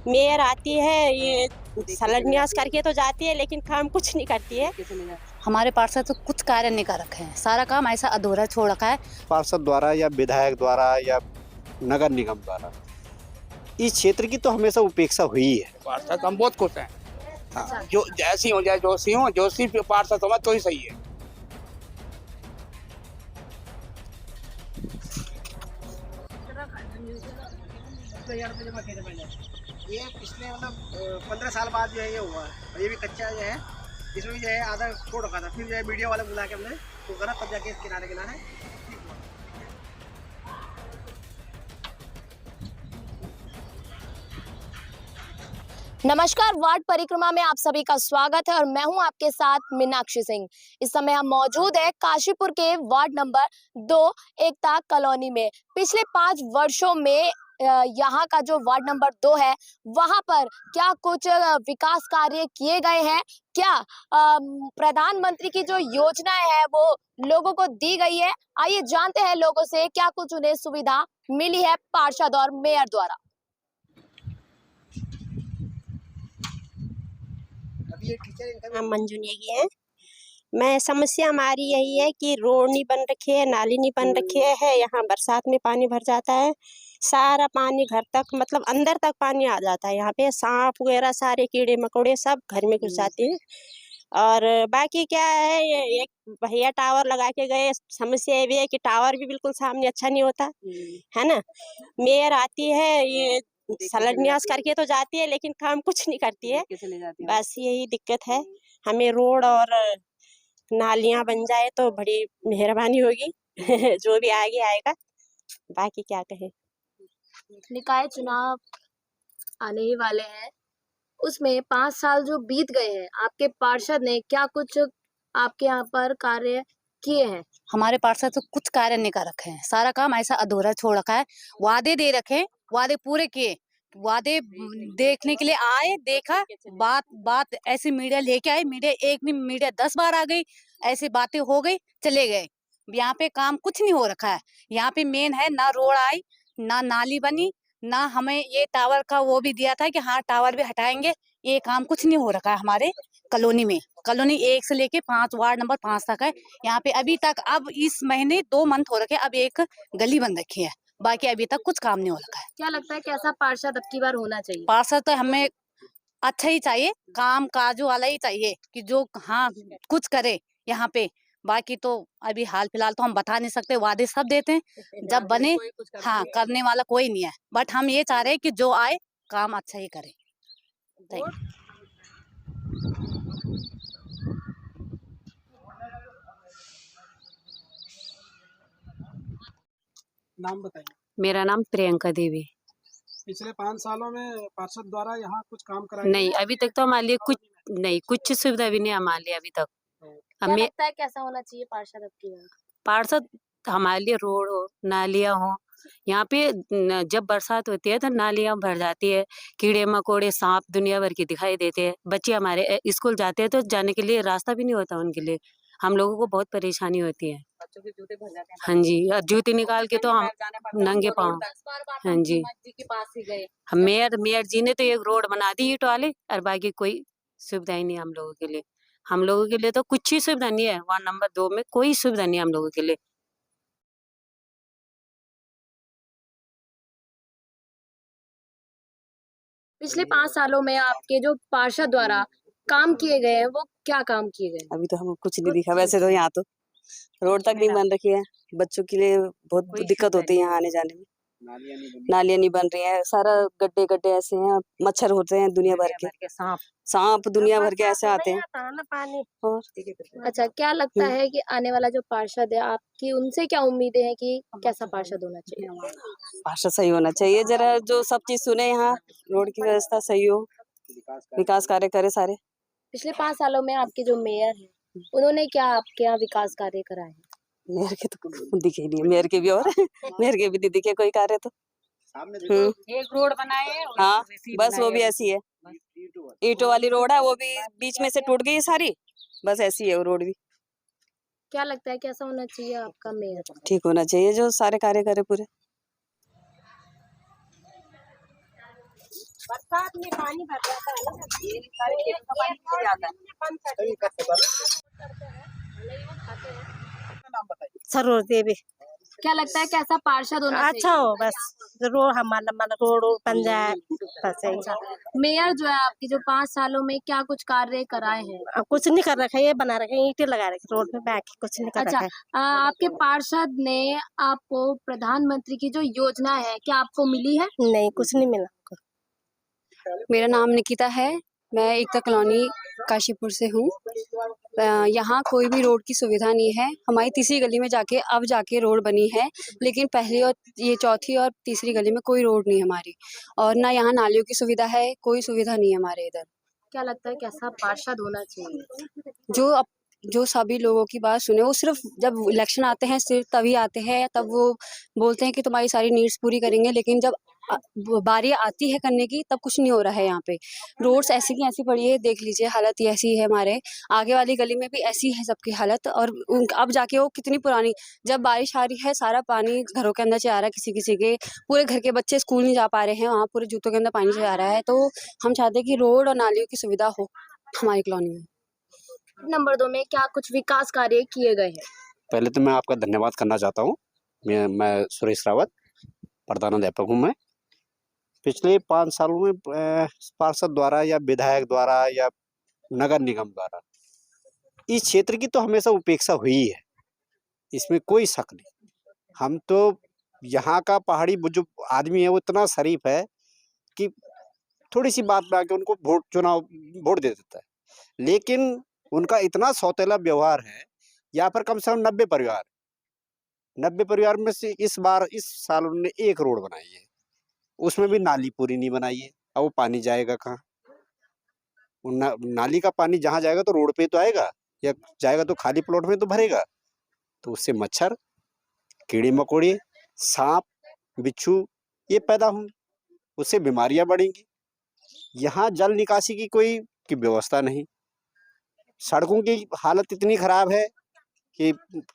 Mayor आती है, ये शिलान्यास करके तो जाती है, लेकिन काम कुछ नहीं करती है। हमारे पार्षद तो कुछ कार्य नहीं कर रखे हैं, सारा काम ऐसा अधूरा छोड़ रखा है। पार्षद द्वारा या विधायक द्वारा या नगर निगम द्वारा इस क्षेत्र की तो हमेशा उपेक्षा हुई है। पार्षद हम बहुत खुश हैं। अच्छा। जो जैसी हो जाए जोशी पार्षद हो तो ही सही है। ये पिछले 15 साल बाद जो है ये हुआ है, और ये भी कच्चा जो है, इसमें भी जो है आधा छोड़ रखा था, फिर जो है मीडिया वाले बुला के हमने तो करा, तब जाके किनारे किनारे ठीक हुआ। नमस्कार, वार्ड परिक्रमा में आप सभी का स्वागत है और मैं हूं आपके साथ मीनाक्षी सिंह। इस समय हम मौजूद है काशीपुर के वार्ड नंबर 2 एकता कॉलोनी में। पिछले 5 वर्षों में यहाँ का जो वार्ड नंबर 2 है वहां पर क्या कुछ विकास कार्य किए गए हैं, क्या प्रधानमंत्री की जो योजना है वो लोगों को दी गई है। आइए जानते हैं लोगों से क्या कुछ उन्हें सुविधा मिली है पार्षद और मेयर द्वारा। हम मंजू नेगी है। मैं समस्या हमारी यही है कि रोड नहीं बन रखी है, नाली नहीं बन रखी है। यहाँ बरसात में पानी भर जाता है, सारा पानी घर तक, मतलब अंदर तक पानी आ जाता है। यहाँ पे सांप वगैरह सारे कीड़े मकोड़े सब घर में घुस जाते हैं। और बाकी क्या है, ये एक भैया टावर लगा के गए। समस्या ये भी है कि टावर भी बिल्कुल सामने अच्छा नहीं होता है ना। मेयर आती है, ये शिलान्यास करके तो जाती है, लेकिन काम कुछ नहीं करती है। बस यही दिक्कत है। हमें रोड और नालियां बन जाए तो बड़ी मेहरबानी होगी। जो भी आगे आएगा, बाकी क्या कहे। निकाय चुनाव आने ही वाले हैं, उसमें 5 साल जो बीत गए हैं, आपके पार्षद ने क्या कुछ आपके यहाँ पर कार्य किए हैं? हमारे पार्षद तो कुछ कार्य नहीं कर रखे हैं, सारा काम ऐसा अधूरा छोड़ रखा है। वादे दे रखे, वादे पूरे किए, वादे देखने के लिए आए, देखा, बात ऐसे मीडिया लेके आए, मीडिया एक नहीं मीडिया 10 बार आ गई, ऐसी बातें हो गई, चले गए। यहाँ पे काम कुछ नहीं हो रखा है। यहाँ पे मेन है ना रोड आई, ना नाली बनी, ना हमें ये टावर का वो भी दिया था कि हाँ टावर भी हटाएंगे। ये काम कुछ नहीं हो रखा है हमारे कॉलोनी में। कॉलोनी 1 से लेके 5 वार्ड नंबर 5 तक है। यहाँ पे अभी तक अब इस महीने 2 मंथ हो रखे, अब एक गली बन रखी है, बाकी अभी तक कुछ काम नहीं हो रखा है। क्या लगता है कैसा पार्षद अब की बार होना चाहिए? पार्षद तो हमें अच्छा ही चाहिए, काम काजू वाला ही चाहिए कि जो हाँ कुछ करे यहाँ पे। बाकी तो अभी हाल फिलहाल तो हम बता नहीं सकते, वादे सब देते हैं, जब बने हाँ करने वाला कोई नहीं है। बट हम ये चाह रहे हैं कि जो आए काम अच्छा ही करे। Thank you. नाम बताइए। मेरा नाम प्रियंका देवी। पिछले 5 सालों में पार्षद द्वारा यहाँ कुछ काम कराया नहीं, अभी तक तो हमारे लिए कुछ सुविधा भी नहीं हमारे लिए अभी तक। क्या हमें लगता है कैसा होना चाहिए पार्षद अब की बार? पार्षद हमारे लिए रोड हो, नालियाँ हो। यहाँ पे जब बरसात होती है तो नालियाँ भर जाती है, कीड़े मकोड़े सांप दुनिया भर के दिखाई देते हैं। बच्चे हमारे स्कूल जाते हैं तो जाने के लिए रास्ता भी नहीं होता उनके लिए, हम लोगों को बहुत परेशानी होती है। बच्चों के जूते भर जाते हैं। हाँ जी, और जूते निकाल के तो हम नंगे पाँव। हाँ जी, के पास ही गए। मेयर जी ने तो एक रोड बना दी ईंट वाले, और बाकी कोई सुविधा ही नहीं हम लोगों के लिए। हम लोगों के लिए तो कुछ ही सुविधा नहीं है। वार्ड नंबर 2 में कोई सुविधा नहीं है हम लोगों के लिए। पिछले 5 सालों में आपके जो पार्षद द्वारा काम किए गए हैं वो क्या काम किए गए हैं? अभी तो हमें कुछ नहीं दिखा। वैसे तो यहाँ तो रोड तक नहीं बन रखी है, बच्चों के लिए बहुत दिक्कत होती है यहाँ आने जाने में। नालियाँ नहीं बन रही है, सारा गड्ढे गड्ढे ऐसे हैं, मच्छर होते हैं दुनिया भर के, सांप दुनिया भर के ऐसे आते हैं। और अच्छा, क्या लगता है कि आने वाला जो पार्षद है आपकी उनसे क्या उम्मीदें हैं कि कैसा पार्षद होना चाहिए? भाषा सही होना चाहिए, जरा जो सब चीज सुने, यहाँ रोड की व्यवस्था सही हो, विकास कार्य करे सारे। पिछले 5 सालों में आपके जो मेयर हैं उन्होंने क्या आपके यहाँ विकास कार्य कराए हैं? मेयर के तो दिखे ही नहीं, मेयर के भी और मेयर के भी नहीं दिखे कोई कार्य तो। एक रोड बनाए हाँ, बस वो भी ऐसी है, ईंटों वाली रोड है, वो भी बीच में से टूट गई है सारी, बस ऐसी है वो रोड भी। क्या लगता है कैसा होना चाहिए आपका मेयर? ठीक होना चाहिए, जो सारे कार्य करे पूरे। बरसात में पानी भर जाता है ना, ये सारे खेतों का पानी नीचे जाता है। बंद कर सही देते करते हैं, नहीं वो खाते हैं। हैं। नाम बताइए। सरोज देवी। क्या लगता है कैसा पार्षद होना अच्छा चाहिए? हो बस, रोड हमारा रोड बन जाए बस यही। मेयर जो है आपकी, जो 5 सालों में क्या कुछ कार्य कराए हैं? अब कुछ नहीं कर रखा है, ये बना रखे हैं, ईंटें लगा रखी रोड पे, बाकी कुछ नहीं कर अच्छा, रखा है। आपके पार्षद ने आपको प्रधानमंत्री की जो योजना है, क्या आपको मिली है? नहीं, कुछ नहीं मिला हमको। मेरा नाम निकिता है। मैं एकता कॉलोनी काशीपुर से हूँ। यहाँ कोई भी रोड की सुविधा नहीं है। हमारी तीसरी गली में अब जाके रोड बनी है, लेकिन पहली और ये चौथी और तीसरी गली में कोई रोड नहीं है हमारी। और ना यहाँ नालियों की सुविधा है, कोई सुविधा नहीं है हमारे इधर। क्या लगता है कैसा पार्षद होना चाहिए? जो सभी लोगों की बात सुने, वो सिर्फ जब इलेक्शन आते हैं सिर्फ तभी आते हैं, तब वो बोलते हैं कि तुम्हारी सारी नीड्स पूरी करेंगे, लेकिन जब बारी आती है करने की तब कुछ नहीं हो रहा है। यहाँ पे रोड्स ऐसी की ऐसी पड़ी है, देख लीजिए हालत ही ऐसी है। हमारे आगे वाली गली में भी ऐसी है सबकी हालत। और अब जाके वो कितनी पुरानी, जब बारिश आ रही है सारा पानी घरों के अंदर चला रहा है, किसी किसी के पूरे घर के बच्चे स्कूल नहीं जा पा रहे हैं, वहाँ पूरे जूतों के अंदर पानी चला रहा है। तो हम चाहते हैं कि रोड और नालियों की सुविधा हो हमारी कॉलोनी में। नंबर 2 में क्या कुछ विकास कार्य किए गए हैं? पहले तो मैं आपका धन्यवाद करना चाहता हूँ। मैं सुरेश रावत, प्रधानाध्यापक हूँ मैं। पिछले 5 सालों में पार्षद द्वारा या विधायक द्वारा या नगर निगम द्वारा इस क्षेत्र की तो हमेशा उपेक्षा हुई है, इसमें कोई शक नहीं। हम तो यहाँ का पहाड़ी जो आदमी है वो इतना शरीफ है कि थोड़ी सी बात में आके उनको वोट दे देता है, लेकिन उनका इतना सौतेला व्यवहार है। यहाँ पर कम से कम 90 परिवार में से इस साल उन्होंने एक रोड बनाई है, उसमें भी नाली पूरी नहीं बनाई है। अब वो पानी जाएगा कहाँ? नाली का पानी जहाँ जाएगा तो रोड पे तो आएगा, या जाएगा तो खाली प्लॉट में तो भरेगा, तो उससे मच्छर, कीड़े मकोड़े, सांप, बिच्छू ये पैदा होंगे, उससे बीमारियां बढ़ेंगी। यहाँ जल निकासी की कोई व्यवस्था नहीं। सड़कों की हालत इतनी खराब है कि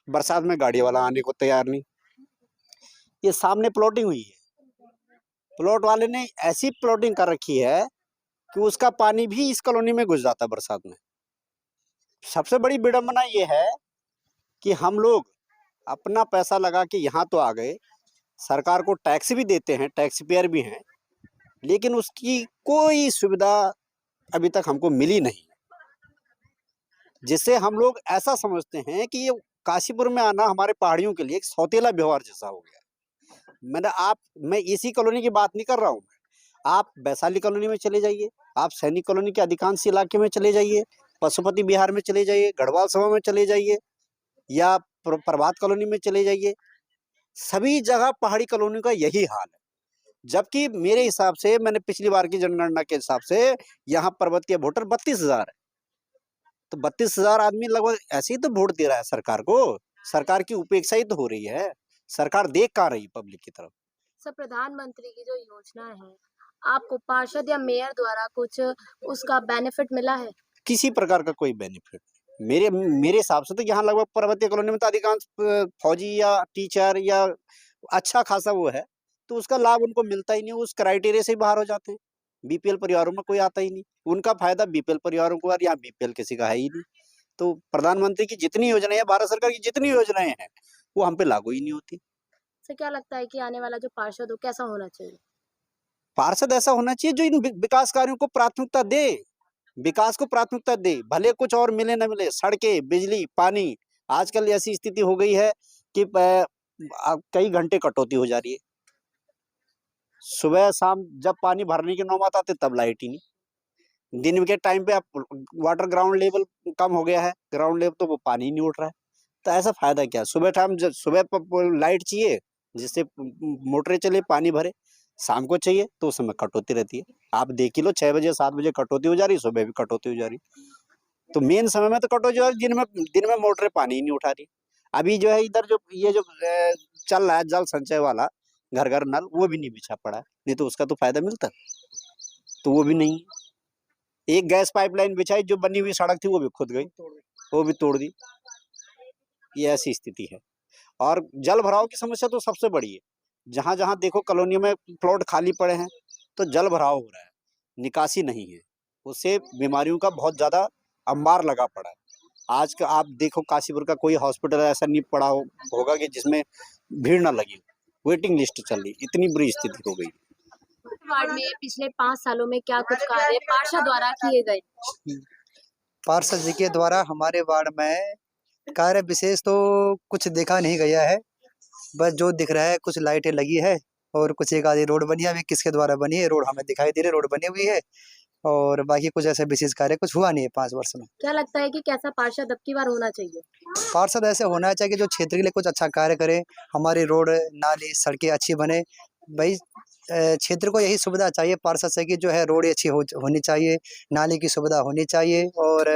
बरसात में गाड़ी वाला आने को तैयार नहीं। ये सामने प्लॉटिंग हुई है, प्लॉट वाले ने ऐसी प्लॉटिंग कर रखी है कि उसका पानी भी इस कॉलोनी में घुस जाता है बरसात में। सबसे बड़ी विडंबना ये है कि हम लोग अपना पैसा लगा के यहाँ तो आ गए, सरकार को टैक्स भी देते हैं, टैक्स पेयर भी हैं, लेकिन उसकी कोई सुविधा अभी तक हमको मिली नहीं, जिससे हम लोग ऐसा समझते हैं कि ये काशीपुर में आना हमारे पहाड़ियों के लिए एक सौतेला व्यवहार जैसा हो गया। मैं इसी कॉलोनी की बात नहीं कर रहा हूँ। आप वैशाली कॉलोनी में चले जाइए, आप सैनिक कॉलोनी के अधिकांश इलाके में चले जाइए, पशुपति विहार में चले जाइए, गढ़वाल सभा में चले जाइए, या प्रभात कॉलोनी में चले जाइए, सभी जगह पहाड़ी कॉलोनी का यही हाल है। जबकि मेरे हिसाब से, मैंने पिछली बार की जनगणना के हिसाब से यहाँ पर्वतीय वोटर 32,000 है, तो 32,000 आदमी लगभग ऐसे ही तो वोट दे रहा है सरकार को। सरकार की उपेक्षा ही तो हो रही है, सरकार देख कहाँ रही पब्लिक की तरफ। सर, प्रधानमंत्री की जो योजना है, आपको पार्षद या मेयर द्वारा कुछ उसका बेनिफिट मिला है? किसी प्रकार का कोई बेनिफिट मेरे हिसाब से तो यहाँ लगभग पर्वतीय कॉलोनी में तो अधिकांश फौजी या टीचर या अच्छा खासा वो है, तो उसका लाभ उनको मिलता ही नहीं, उस क्राइटेरिया से ही बाहर हो जाते हैं। बीपीएल परिवारों में कोई आता ही नहीं, उनका फायदा बीपीएल परिवारों को, और यहाँ बीपीएल किसी का है ही नहीं। तो प्रधानमंत्री की जितनी योजनाएं हैं, भारत सरकार की जितनी योजनाएं हैं, वो हम पे लागू ही नहीं होती। सर, क्या लगता है कि आने वाला जो पार्षद हो कैसा होना चाहिए? पार्षद ऐसा होना चाहिए जो इन विकास कार्यों को प्राथमिकता दे, विकास को प्राथमिकता दे, भले कुछ और मिले न मिले, सड़कें, बिजली, पानी। आजकल ऐसी स्थिति हो गई है कि कई घंटे कटौती हो जा रही है। सुबह शाम जब पानी भरने की नौबत आती तब लाइट ही नहीं। दिन के टाइम पे आप वाटर ग्राउंड लेवल कम हो गया है, ग्राउंड लेवल, तो वो पानी नहीं उठ रहा है। तो ऐसा फायदा क्या? सुबह टाइम सुबह लाइट चाहिए जिससे मोटरें चले, पानी भरे, शाम को चाहिए तो उस समय कटौती रहती है। आप देख ही लो, 6 बजे 7 बजे कटौती हो जा रही, सुबह भी कटौती हो जा रही। तो मेन समय में तो कटौती हो रही, दिन में मोटरें पानी ही नहीं उठा रही। अभी जो है इधर ये जो चल रहा है जल संचय वाला घर घर नल, वो भी नहीं बिछा पड़ा है, नहीं तो उसका तो फायदा मिलता, तो वो भी नहीं। एक गैस पाइपलाइन बिछाई, जो बनी हुई सड़क थी वो भी खुद गई, वो भी तोड़ दी। ये ऐसी स्थिति है। और जल भराव की समस्या तो सबसे बड़ी है। जहां जहां देखो कॉलोनियों में प्लॉट खाली पड़े हैं तो जल भराव हो रहा है। निकासी नहीं है, उससे बीमारियों का बहुत ज़्यादा अंबार लगा पड़ा है। आज का आप देखो काशीपुर का कोई हॉस्पिटल ऐसा नहीं पड़ा होगा कि जिसमें भीड़ ना लगी हो। वेटिंग लिस्ट चल रही, इतनी बुरी स्थिति हो गई। वार्ड में पिछले 5 सालों में क्या कुछ कार्य पार्षद द्वारा किए गए? पार्षद जी के द्वारा हमारे वार्ड में कार्य विशेष तो कुछ देखा नहीं गया है। बस जो दिख रहा है कुछ लाइटें लगी है और कुछ एक आधी रोड बनी है। अभी किसके द्वारा बनी है रोड हमें दिखाई दे रही है, रोड बनी हुई है और बाकी कुछ ऐसा विशेष कार्य कुछ हुआ नहीं है 5 वर्ष में। क्या लगता है कि कैसा पार्षद अब की बार होना चाहिए? पार्षद ऐसे होना चाहिए कि जो क्षेत्र के लिए कुछ अच्छा कार्य करे, हमारी रोड नाली सड़कें अच्छी बने। भाई क्षेत्र को यही सुविधा चाहिए पार्षद से कि जो है रोड अच्छी होनी चाहिए, नाली की सुविधा होनी चाहिए और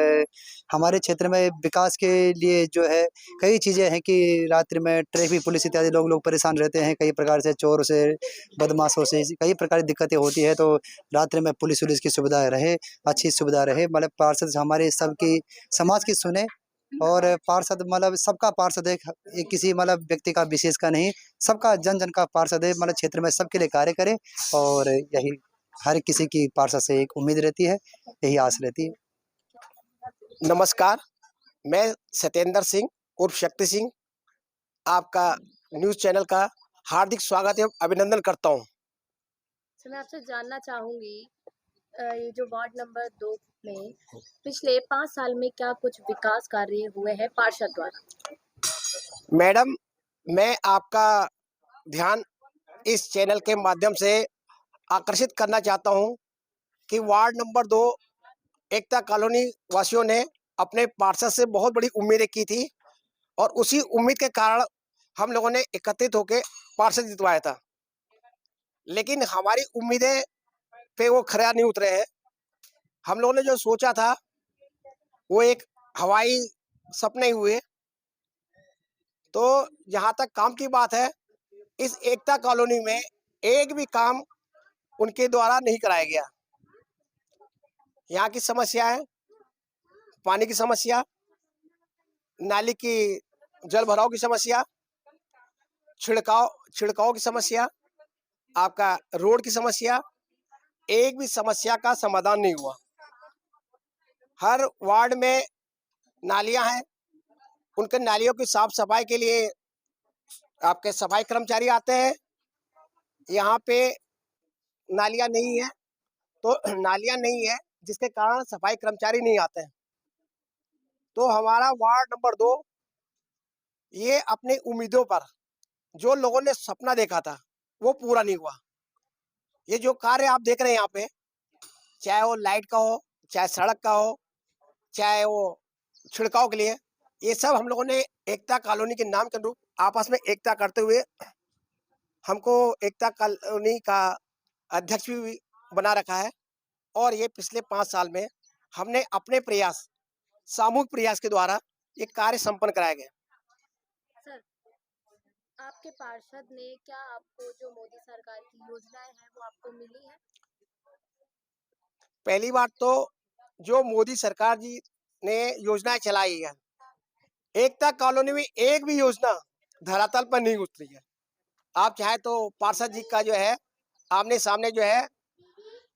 हमारे क्षेत्र में विकास के लिए जो है कई चीज़ें हैं कि रात्रि में ट्रैफिक पुलिस इत्यादि लोग परेशान रहते हैं, कई प्रकार से चोरों से, बदमाशों से कई प्रकार की दिक्कतें होती है। तो रात्रि में पुलिस की सुविधा रहे, अच्छी सुविधा रहे। मतलब पार्षद हमारे सबकी समाज की सुने और पार्षद मतलब सबका पार्षद है, एक किसी मतलब व्यक्ति का विशेष का नहीं, सबका जन जन का पार्षद है। मतलब क्षेत्र में सबके लिए कार्य करे और यही हर किसी की पार्षद से एक उम्मीद रहती है, यही आस रहती है। नमस्कार, मैं सत्येंद्र सिंह उर्फ शक्ति सिंह आपका न्यूज़ चैनल का हार्दिक स्वागत एवं अभिनंदन करता हूं। तो मैं आपसे जानना चाहूंगी ये जो वार्ड नंबर 2 में पिछले 5 साल में क्या कुछ विकास कार्य हुए हैं पार्षद द्वारा? मैडम, मैं आपका ध्यान इस चैनल के माध्यम से आकर्षित करना चाहता हूं कि वार्ड नंबर 2 एकता कॉलोनी वासियों ने अपने पार्षद से बहुत बड़ी उम्मीदें की थी और उसी उम्मीद के कारण हम लोगों ने एकत्रित होकर पार्षद जितवाया था। लेकिन हमारी उम्मीदें पे वो खरा नहीं उतरे हैं। हम लोगों ने जो सोचा था वो एक हवाई सपने हुए। तो जहाँ तक काम की बात है, इस एकता कॉलोनी में एक भी काम उनके द्वारा नहीं कराया गया। यहाँ की समस्या है पानी की समस्या, नाली की जल भराव की समस्या, छिड़काव की समस्या, आपका रोड की समस्या, एक भी समस्या का समाधान नहीं हुआ। हर वार्ड में नालियां हैं, उनके नालियों की साफ सफाई के लिए आपके सफाई कर्मचारी आते हैं। यहाँ पे नालियां नहीं है, तो नालियां नहीं है जिसके कारण सफाई कर्मचारी नहीं आते हैं। तो हमारा वार्ड नंबर 2 ये अपनी उम्मीदों पर जो लोगों ने सपना देखा था वो पूरा नहीं हुआ। ये जो कार्य आप देख रहे हैं यहाँ पे, चाहे वो लाइट का हो, चाहे सड़क का हो, चाहे वो छिड़काव के लिए, ये सब हम लोगों ने एकता कॉलोनी के नाम के अनुरूप आपस में एकता करते हुए हमको एकता कॉलोनी का अध्यक्ष भी बना रखा है। और ये पिछले 5 साल में हमने अपने प्रयास, सामूहिक प्रयास के द्वारा ये कार्य संपन्न कराया गया। सर, आपके पार्षद ने क्या आपको जो मोदी सरकार की योजनाएं हैं वो आपको मिली है? पहली बात तो जो मोदी सरकार जी ने योजनाएं चलाई है, एकता कॉलोनी में एक भी योजना धरातल पर नहीं उतरी है। आप चाहे तो पार्षद जी का जो है आमने सामने जो है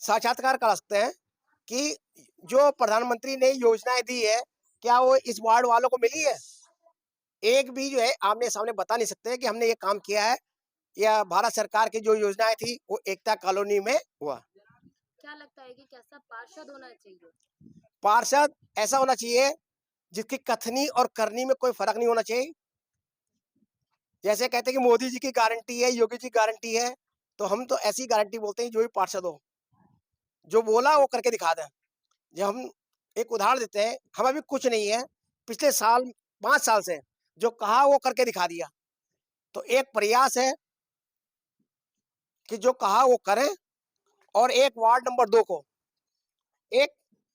साक्षात्कार कर सकते हैं कि जो प्रधानमंत्री ने योजनाएं दी है क्या वो इस वार्ड वालों को मिली है। एक भी जो है आमने सामने बता नहीं सकते कि हमने ये काम किया है या भारत सरकार की जो योजनाएं थी वो एकता कॉलोनी में हुआ। क्या लगता है कि कैसा पार्षद होना चाहिए? पार्षद ऐसा होना चाहिए जिसकी कथनी और करनी में कोई फर्क नहीं होना चाहिए। जैसे कहते हैं कि मोदी जी की गारंटी है, योगी जी गारंटी है, तो हम तो ऐसी गारंटी बोलते हैं जो भी पार्षद हो, जो बोला वो करके दिखा दें। जब हम एक उदाहरण देते हैं, हम अभी कुछ नहीं है, पिछले साल 5 साल से जो कहा वो करके दिखा दिया। तो एक प्रयास है कि जो कहा वो करें और एक वार्ड नंबर 2 को एक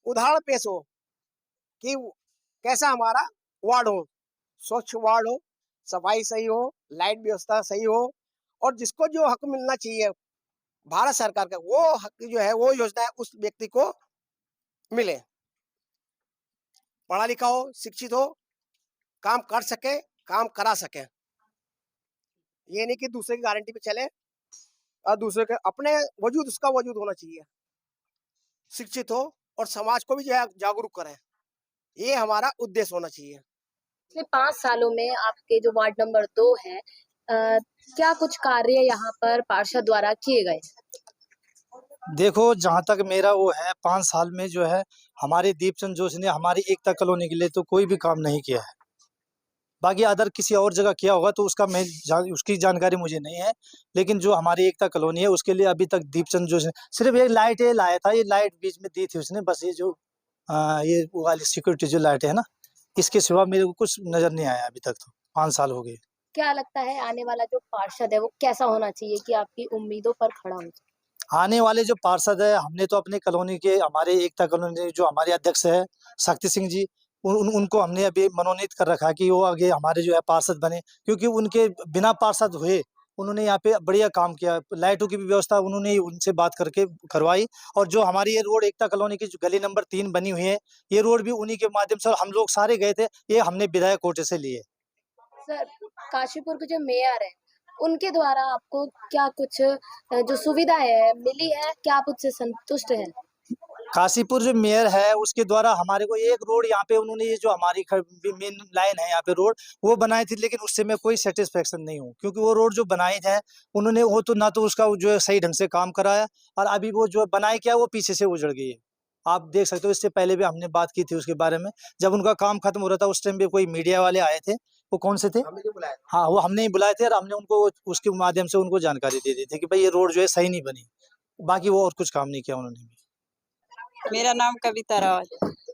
उदाहरण पेश हो कि कैसा हमारा वार्ड हो, स्वच्छ वार्ड हो, सफाई सही हो, लाइट व्यवस्था सही हो और जिसको जो हक मिलना चाहिए भारत सरकार का, वो हक जो है वो योजना उस व्यक्ति को मिले। पढ़ा लिखा हो, शिक्षित हो, काम कर सके, काम करा सके। ये नहीं कि दूसरे की गारंटी पे चले और दूसरे के अपने वजूद, उसका वजूद होना चाहिए। शिक्षित हो और समाज को भी जो है जागरूक करें। ये हमारा उद्देश्य होना चाहिए। पिछले 5 सालों में आपके जो वार्ड नंबर 2 है, क्या कुछ कार्य यहाँ पर पार्षद द्वारा किए गए? देखो, जहाँ तक मेरा वो है 5 साल में जो है हमारे दीपचंद जोशी ने हमारी एकता कॉलोनी के लिए तो कोई भी काम नहीं किया है। बाकी अदर किसी और जगह किया होगा तो उसकी जानकारी मुझे नहीं है। लेकिन जो हमारी एकता कॉलोनी है उसके लिए अभी तक दीपचंद जोशी ने सिर्फ एक लाइट ये लाया था, ये लाइट बीच में दी थी उसने बस। ये जो ये वो वाली सिक्योरिटी जो लाइट है ना, इसके सिवा मेरे को कुछ नजर नहीं आया अभी तक। तो 5 साल हो गए। क्या लगता है आने वाला जो पार्षद है वो कैसा होना चाहिए कि आपकी उम्मीदों पर खड़ा हो जाए? आने वाले जो पार्षद है, हमने तो अपने कॉलोनी के हमारे एकता कॉलोनी जो हमारे अध्यक्ष है शक्ति सिंह जी, उनको हमने अभी मनोनीत कर रखा कि वो आगे हमारे जो है पार्षद बने, क्योंकि उनके बिना पार्षद हुए उन्होंने यहाँ पे बढ़िया काम किया। लाइटों की भी व्यवस्था उन्होंने उनसे बात करके करवाई। और जो हमारी ये रोड एकता कॉलोनी की जो गली नंबर 3 बनी हुई है, ये रोड भी उन्हीं के माध्यम से, और हम लोग सारे गए थे, ये हमने विधायक कोटे से लिए। सर, काशीपुर के जो मेयर है उनके द्वारा आपको क्या कुछ जो सुविधा है मिली है, क्या आप उससे संतुष्ट हैं? काशीपुर जो मेयर है उसके द्वारा हमारे को एक रोड यहाँ पे उन्होंने, ये जो हमारी मेन लाइन है यहाँ पे रोड वो बनाई थी, लेकिन उससे मैं कोई सेटिस्फेक्शन नहीं हूँ, क्योंकि वो रोड जो बनाई है उन्होंने वो तो ना तो उसका जो है सही ढंग से काम कराया, और अभी वो जो बनाई क्या वो पीछे से उजड़ गई है। आप देख सकते हो, इससे पहले भी हमने बात की थी उसके बारे में। जब उनका काम खत्म हो रहा था उस टाइम पे कोई मीडिया वाले आए थे, वो कौन से थे? हाँ, वो हमने ही बुलाए थे, और हमने उनको उसके माध्यम से उनको जानकारी दे दी थी कि भाई ये रोड जो है सही नहीं बनी। बाकी वो और कुछ काम नहीं किया उन्होंने। मेरा नाम कविता रावत।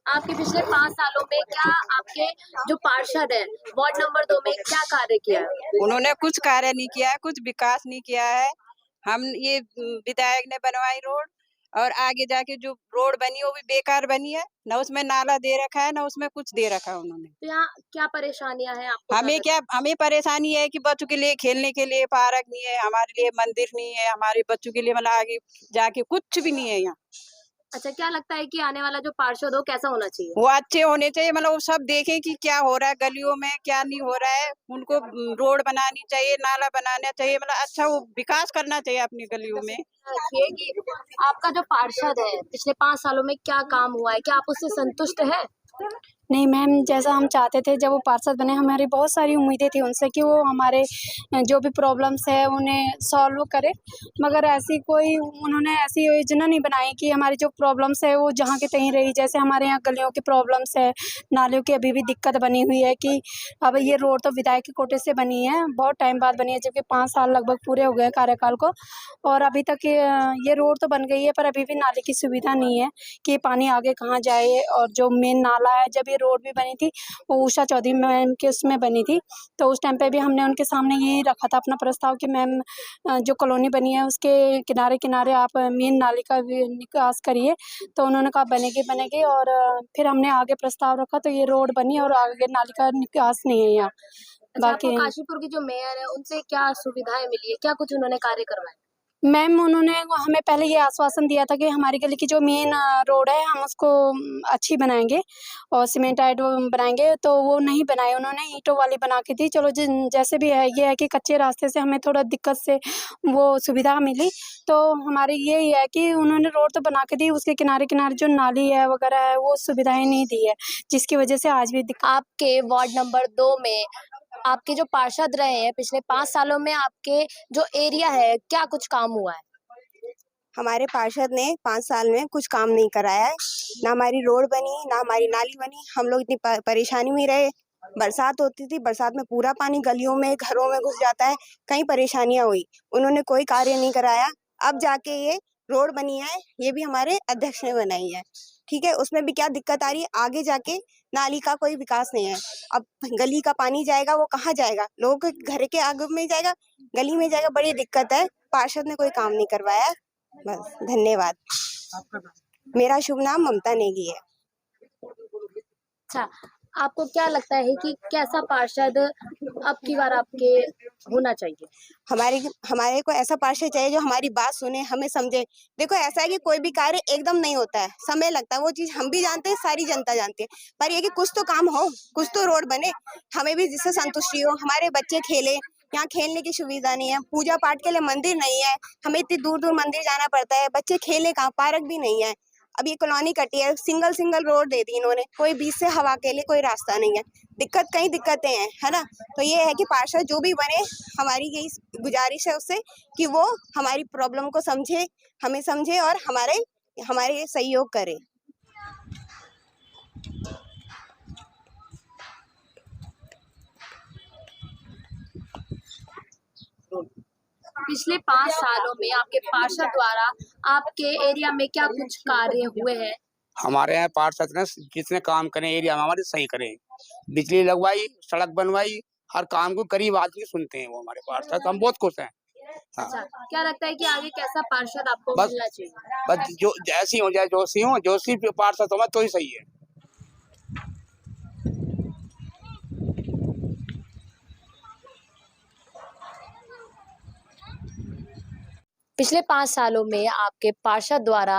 आपके पिछले 5 सालों में क्या आपके जो पार्षद है वार्ड नंबर 2 में क्या कार्य किया है? उन्होंने कुछ कार्य नहीं किया है, कुछ विकास नहीं किया है। हम ये विधायक ने बनवाई रोड, और आगे जाके जो रोड बनी वो भी बेकार बनी है। न उसमें नाला दे रखा है, न उसमें कुछ दे रखा है उन्होंने। तो यहाँ क्या परेशानियां हैं आपको? हमें परेशानी है कि बच्चों के लिए खेलने के लिए पार्क नहीं है, हमारे लिए मंदिर नहीं है, हमारे बच्चों के लिए मतलब आगे जाके कुछ भी नहीं है यहाँ। अच्छा, क्या लगता है कि आने वाला जो पार्षद हो कैसा होना चाहिए? वो अच्छे होने चाहिए, मतलब वो सब देखें कि क्या हो रहा है गलियों में, क्या नहीं हो रहा है। उनको रोड बनानी चाहिए, नाला बनाना चाहिए, मतलब अच्छा वो विकास करना चाहिए अपनी गलियों में। देखिए कि आपका जो पार्षद है पिछले 5 सालों में क्या काम हुआ है, क्या आप उससे संतुष्ट हैं? नहीं मैम, जैसा हम चाहते थे जब वो पार्षद बने, हमारी बहुत सारी उम्मीदें थी उनसे कि वो हमारे जो भी प्रॉब्लम्स है उन्हें सॉल्व करे, मगर ऐसी कोई उन्होंने ऐसी योजना नहीं बनाई कि हमारी जो प्रॉब्लम्स है वो जहाँ की तहीं रही। जैसे हमारे यहाँ गलियों की प्रॉब्लम्स है, नालियों की अभी भी दिक्कत बनी हुई है कि अब ये रोड तो विधायक के कोटे से बनी है, बहुत टाइम बाद बनी है, जबकि 5 साल लगभग पूरे हो गए कार्यकाल को, और अभी तक ये रोड तो बन गई है पर अभी भी नाले की सुविधा नहीं है कि पानी आगे कहाँ जाए। और जो मेन नाला है, जब ये रोड भी बनी थी वो उषा चौधरी मैम के उसमें बनी थी, तो उस टाइम पे भी हमने उनके सामने यही रखा था अपना प्रस्ताव कि मैम जो कॉलोनी बनी है उसके किनारे किनारे आप मेन नाले का निकास करिए, तो उन्होंने कहा बनेगी। और फिर हमने आगे प्रस्ताव रखा तो ये रोड बनी और आगे नाले का निकास नहीं है यहाँ। बाकी काशीपुर की जो मेयर है उनसे क्या सुविधाएं मिली है, क्या कुछ उन्होंने कार्य करवाए? मैम, उन्होंने हमें पहले ये आश्वासन दिया था कि हमारी गली की जो मेन रोड है हम उसको अच्छी बनाएंगे और सीमेंटाइड बनाएंगे, तो वो नहीं बनाए, उन्होंने ईंटों वाली बना के दी। चलो जैसे भी है, ये है कि कच्चे रास्ते से हमें थोड़ा दिक्कत से वो सुविधा मिली, तो हमारी यही है कि उन्होंने रोड तो बना के दी, उसके किनारे किनारे जो नाली है वगैरह है वो सुविधाएं नहीं दी है, जिसकी वजह से आज भी आपके वार्ड नंबर 2 में आपके जो पार्षद रहे हैं पिछले 5 सालों में आपके जो एरिया है क्या कुछ काम हुआ है? हमारे पार्षद ने 5 साल में कुछ काम नहीं कराया है। ना हमारी रोड बनी, ना हमारी नाली बनी। हम लोग इतनी परेशानी में रहे। बरसात होती थी, बरसात में पूरा पानी गलियों में, घरों में घुस जाता है, कई परेशानियां हुई। उन्होंने कोई कार्य नहीं कराया। अब जाके ये रोड बनी है, ये भी हमारे अध्यक्ष ने बनाई है, ठीक है। उसमें भी क्या दिक्कत आ रही है, आगे जाके नाली का कोई विकास नहीं है। अब गली का पानी जाएगा वो कहाँ जाएगा? लोगों के घर के आगे में जाएगा, गली में जाएगा, बड़ी दिक्कत है। पार्षद ने कोई काम नहीं करवाया। बस, धन्यवाद। मेरा शुभ नाम ममता नेगी है। अच्छा, आपको क्या लगता है कि कैसा पार्षद अब की बार आपके होना चाहिए? हमारे को ऐसा पार्षद चाहिए जो हमारी बात सुने, हमें समझे। देखो, ऐसा है कि कोई भी कार्य एकदम नहीं होता है, समय लगता है। वो चीज हम भी जानते हैं, सारी जनता जानती है, पर ये कि कुछ तो काम हो, कुछ तो रोड बने, हमें भी जिससे संतुष्टि हो, हमारे बच्चे खेले। यहाँ खेलने की सुविधा नहीं है, पूजा पाठ के लिए मंदिर नहीं है, हमें इतनी दूर दूर मंदिर जाना पड़ता है, बच्चे खेले कहाँ, पार्क भी नहीं है। अब ये कॉलोनी कटी है, सिंगल सिंगल रोड दे दी इन्होंने, कोई बीच से हवा के लिए कोई रास्ता नहीं है। कई दिक्कतें हैं, है ना। तो ये है कि पार्षद जो भी बने, हमारी यही गुजारिश है उससे कि वो हमारी प्रॉब्लम को समझे, हमें समझे और हमारे सहयोग करे। पिछले 5 सालों में आपके पार्षद द्वारा आपके एरिया में क्या कुछ कार्य हुए हैं? हमारे यहाँ पार्षद ने जितने काम करे एरिया में हमारे सही करे, बिजली लगवाई, सड़क बनवाई, हर काम को करीब आदमी सुनते हैं वो हमारे पार्षद, हम बहुत खुश हैं। हाँ। अच्छा, क्या लगता है कि आगे कैसा पार्षद आपको बस- मिलना चाहिए? बस जो जैसी हो जाए, जोशी पार्षद हो तो ही सही है। पिछले 5 सालों में आपके पार्षद द्वारा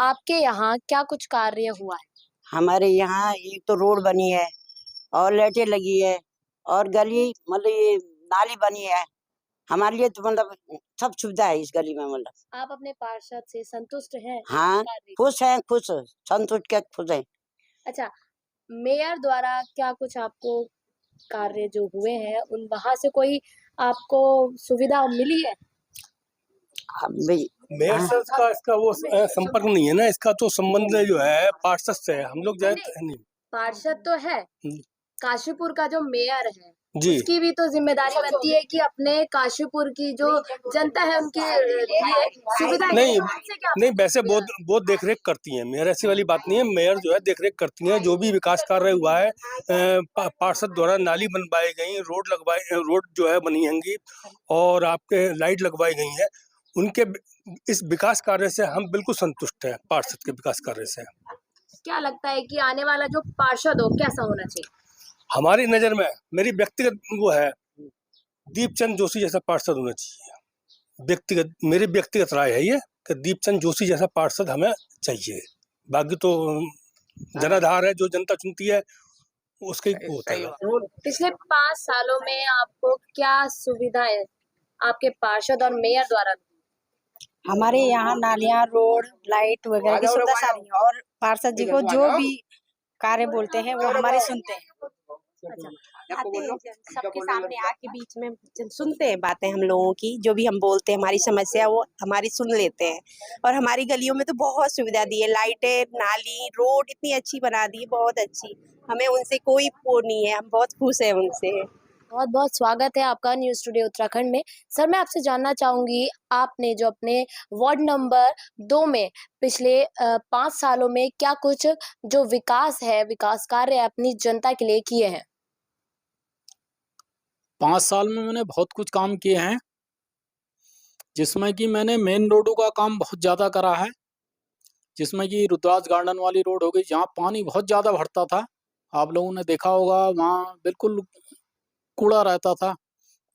आपके यहाँ क्या कुछ कार्य हुआ है? हमारे यहाँ एक तो रोड बनी है और लाइटें लगी है और गली मतलब ये नाली बनी है। हमारे लिए तो मतलब सब सुविधा है इस गली में। मतलब आप अपने पार्षद से संतुष्ट हैं? हाँ, खुश हैं, संतुष्ट के खुश हैं। अच्छा, मेयर द्वारा क्या कुछ आपको कार्य जो हुए हैं उन वहां से कोई आपको सुविधा मिली है? मेयर से इसका वो संपर्क नहीं है ना, इसका तो संबंध जो है पार्षद से है। हम लोग नहीं, पार्षद तो है, काशीपुर का जो मेयर है जी, उसकी भी तो जिम्मेदारी बनती है कि अपने काशीपुर की जो जनता है उनके लिए सुविधा नहीं वैसे बहुत देखरेख करती हैं मेयर, ऐसी वाली बात नहीं है। मेयर जो है देखरेख करती हैं, जो भी विकास कार्य हुआ है पार्षद द्वारा नाली बनवाई गई, रोड जो है बनी होंगी और आपके लाइट लगवाई गई है, उनके इस विकास कार्य से हम बिल्कुल संतुष्ट हैं। पार्षद के विकास कार्य से क्या लगता है कि आने वाला जो पार्षद हो कैसा होना चाहिए? हमारी नजर में मेरी व्यक्तिगत वो है, दीपचंद जोशी जैसा पार्षद होना चाहिए। मेरी व्यक्तिगत राय है ये कि दीपचंद जोशी जैसा पार्षद हमें चाहिए। बाकी तो जनाधार है, जो जनता चुनती है उसके होता है। पिछले 5 सालों में आपको क्या सुविधाएं आपके पार्षद और मेयर द्वारा? हमारे यहाँ नालियाँ, रोड, लाइट वगैरह की सुविधा सारी है और पार्षद जी को जो भी कार्य बोलते हैं वो हमारे सुनते हैं। आते हैं सबके सामने आके बीच में सुनते हैं बातें हम लोगों की, जो भी हम बोलते हैं हमारी समस्या वो हमारी सुन लेते हैं। और हमारी गलियों में तो बहुत सुविधा दी है, लाइटें, नाली, रोड इतनी अच्छी बना दी है, बहुत अच्छी। हमें उनसे कोई वो नहीं है, हम बहुत खुश हैं उनसे। बहुत बहुत स्वागत है आपका न्यूज़ टुडे उत्तराखंड में। सर, मैं आपसे जानना चाहूंगी, आपने जो अपने वार्ड नंबर 2 में पिछले 5 सालों में क्या कुछ जो विकास कार्य अपनी जनता के लिए किए हैं? 5 साल में मैंने बहुत कुछ काम किए हैं, जिसमें कि मैंने मेन रोडों का काम बहुत ज़्यादा करा है, जिसमें कि रुद्राज गार्डन वाली रोड हो गई, जहाँ पानी बहुत ज़्यादा भरता था। आप लोगों ने देखा होगा, वहाँ बिल्कुल कूड़ा रहता था,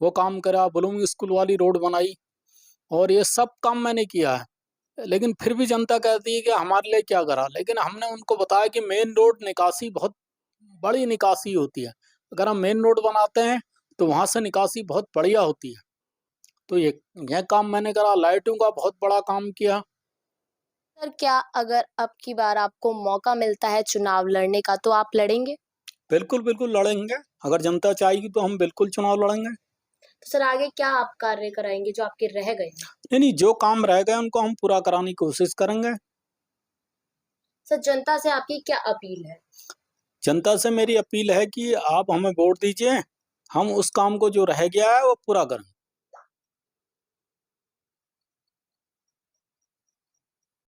वो काम करा। ब्लूमिंग स्कूल वाली रोड बनाई और ये सब काम मैंने किया है। लेकिन फिर भी जनता कहती है कि हमारे लिए क्या करा। लेकिन हमने उनको बताया कि मेन रोड निकासी बहुत बड़ी निकासी होती है। अगर हम मेन रोड बनाते हैं तो वहाँ से निकासी बहुत बढ़िया होती है। तो यह काम मैंने करा। लाइटों का बहुत बड़ा काम किया। सर, क्या अगर अब की बार आपको मौका मिलता है चुनाव लड़ने का तो आप लड़ेंगे? बिल्कुल बिल्कुल लड़ेंगे। अगर जनता चाहेगी तो हम बिल्कुल चुनाव लड़ेंगे। तो सर, आगे क्या आप कार्य कराएंगे जो आपके रह गए? नहीं, जो काम रह गए उनको हम पूरा कराने की कोशिश करेंगे। सर, जनता से आपकी क्या अपील है? जनता से मेरी अपील है कि आप हमें वोट दीजिए, हम उस काम को जो रह गया है वो पूरा करेंगे।